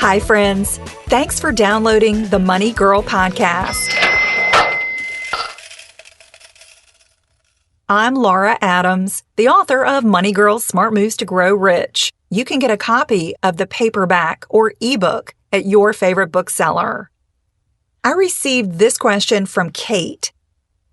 Hi, friends. Thanks for downloading the Money Girl podcast. I'm Laura Adams, the author of Money Girl's Smart Moves to Grow Rich. You can get a copy of the paperback or ebook at your favorite bookseller. I received this question from Kate.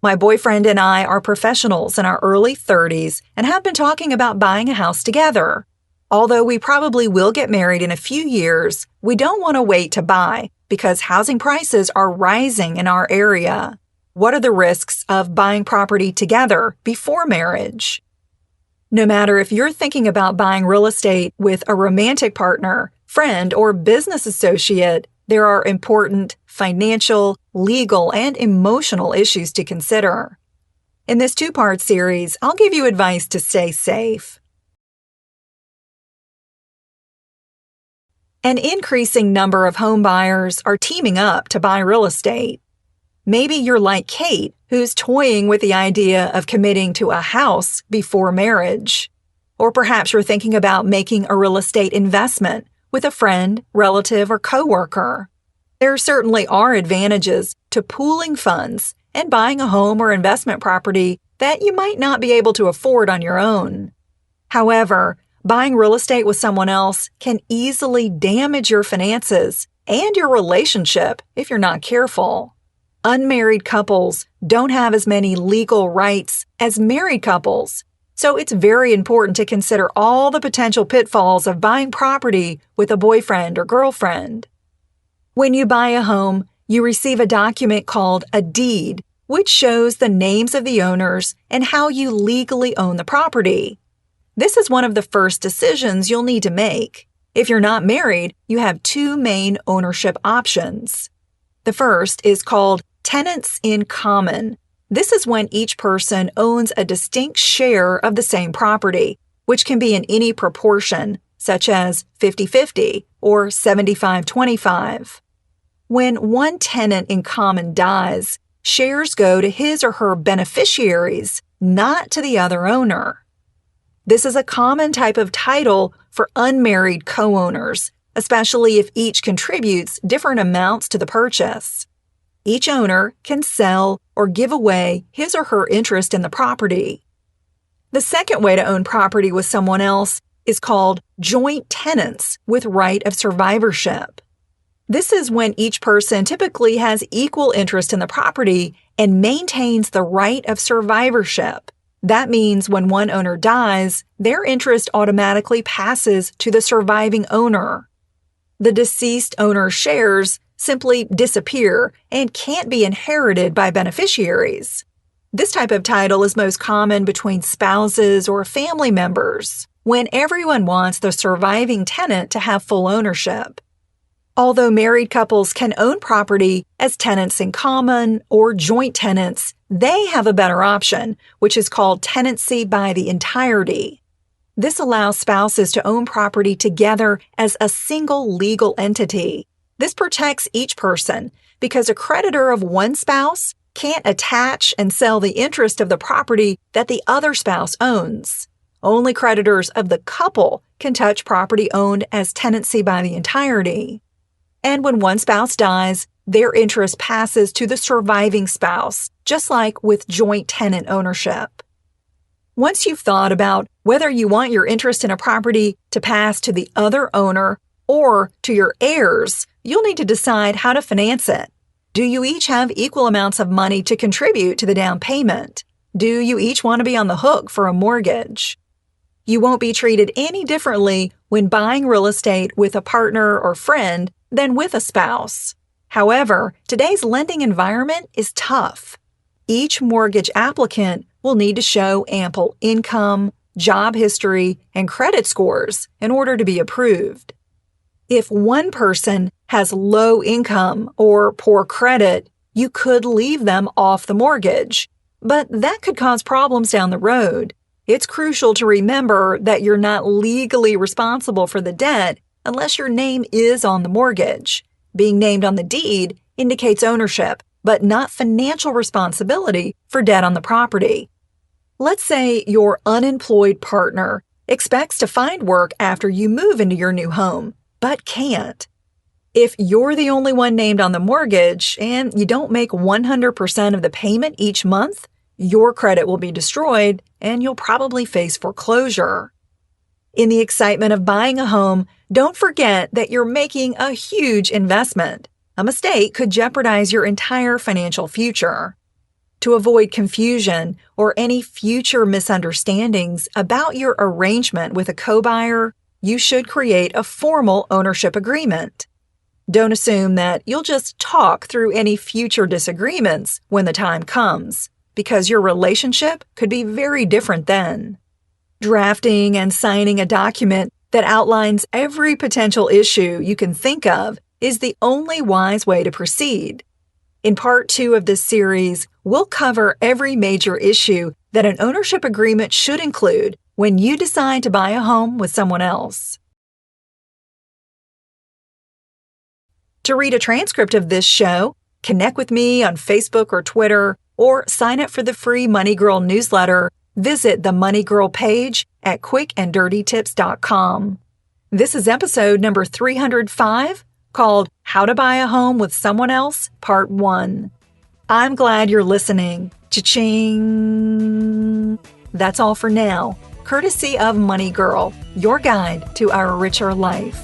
My boyfriend and I are professionals in our early 30s and have been talking about buying a house together. Although we probably will get married in a few years, we don't want to wait to buy because housing prices are rising in our area. What are the risks of buying property together before marriage? No matter if you're thinking about buying real estate with a romantic partner, friend, or business associate, there are important financial, legal, and emotional issues to consider. In this two-part series, I'll give you advice to stay safe. An increasing number of home buyers are teaming up to buy real estate. Maybe you're like Kate, who's toying with the idea of committing to a house before marriage. Or perhaps you're thinking about making a real estate investment with a friend, relative, or coworker. There certainly are advantages to pooling funds and buying a home or investment property that you might not be able to afford on your own. However, buying real estate with someone else can easily damage your finances and your relationship if you're not careful. Unmarried couples don't have as many legal rights as married couples, so it's very important to consider all the potential pitfalls of buying property with a boyfriend or girlfriend. When you buy a home, you receive a document called a deed, which shows the names of the owners and how you legally own the property. This is one of the first decisions you'll need to make. If you're not married, you have two main ownership options. The first is called tenants in common. This is when each person owns a distinct share of the same property, which can be in any proportion, such as 50-50 or 75-25. When one tenant in common dies, shares go to his or her beneficiaries, not to the other owner. This is a common type of title for unmarried co-owners, especially if each contributes different amounts to the purchase. Each owner can sell or give away his or her interest in the property. The second way to own property with someone else is called joint tenants with right of survivorship. This is when each person typically has equal interest in the property and maintains the right of survivorship. That means when one owner dies, their interest automatically passes to the surviving owner. The deceased owner's shares simply disappear and can't be inherited by beneficiaries. This type of title is most common between spouses or family members, when everyone wants the surviving tenant to have full ownership. Although married couples can own property as tenants in common or joint tenants, they have a better option, which is called tenancy by the entirety. This allows spouses to own property together as a single legal entity. This protects each person because a creditor of one spouse can't attach and sell the interest of the property that the other spouse owns. Only creditors of the couple can touch property owned as tenancy by the entirety. And when one spouse dies, their interest passes to the surviving spouse, just like with joint tenant ownership. Once you've thought about whether you want your interest in a property to pass to the other owner or to your heirs, you'll need to decide how to finance it. Do you each have equal amounts of money to contribute to the down payment? Do you each want to be on the hook for a mortgage? You won't be treated any differently when buying real estate with a partner or friend than with a spouse. However, today's lending environment is tough. Each mortgage applicant will need to show ample income, job history, and credit scores in order to be approved. If one person has low income or poor credit, you could leave them off the mortgage, but that could cause problems down the road. It's crucial to remember that you're not legally responsible for the debt unless your name is on the mortgage. Being named on the deed indicates ownership, but not financial responsibility for debt on the property. Let's say your unemployed partner expects to find work after you move into your new home, but can't. If you're the only one named on the mortgage and you don't make 100% of the payment each month, your credit will be destroyed and you'll probably face foreclosure. In the excitement of buying a home, don't forget that you're making a huge investment. A mistake could jeopardize your entire financial future. To avoid confusion or any future misunderstandings about your arrangement with a co-buyer, you should create a formal ownership agreement. Don't assume that you'll just talk through any future disagreements when the time comes, because your relationship could be very different then. Drafting and signing a document that outlines every potential issue you can think of is the only wise way to proceed. In part 2 of this series, we'll cover every major issue that an ownership agreement should include when you decide to buy a home with someone else. To read a transcript of this show, connect with me on Facebook or Twitter, or sign up for the free Money Girl newsletter, visit the Money Girl page at quickanddirtytips.com. This is episode number 305, called How to Buy a Home with Someone Else, Part 1. I'm glad you're listening. Cha-ching! That's all for now, courtesy of Money Girl, your guide to our richer life.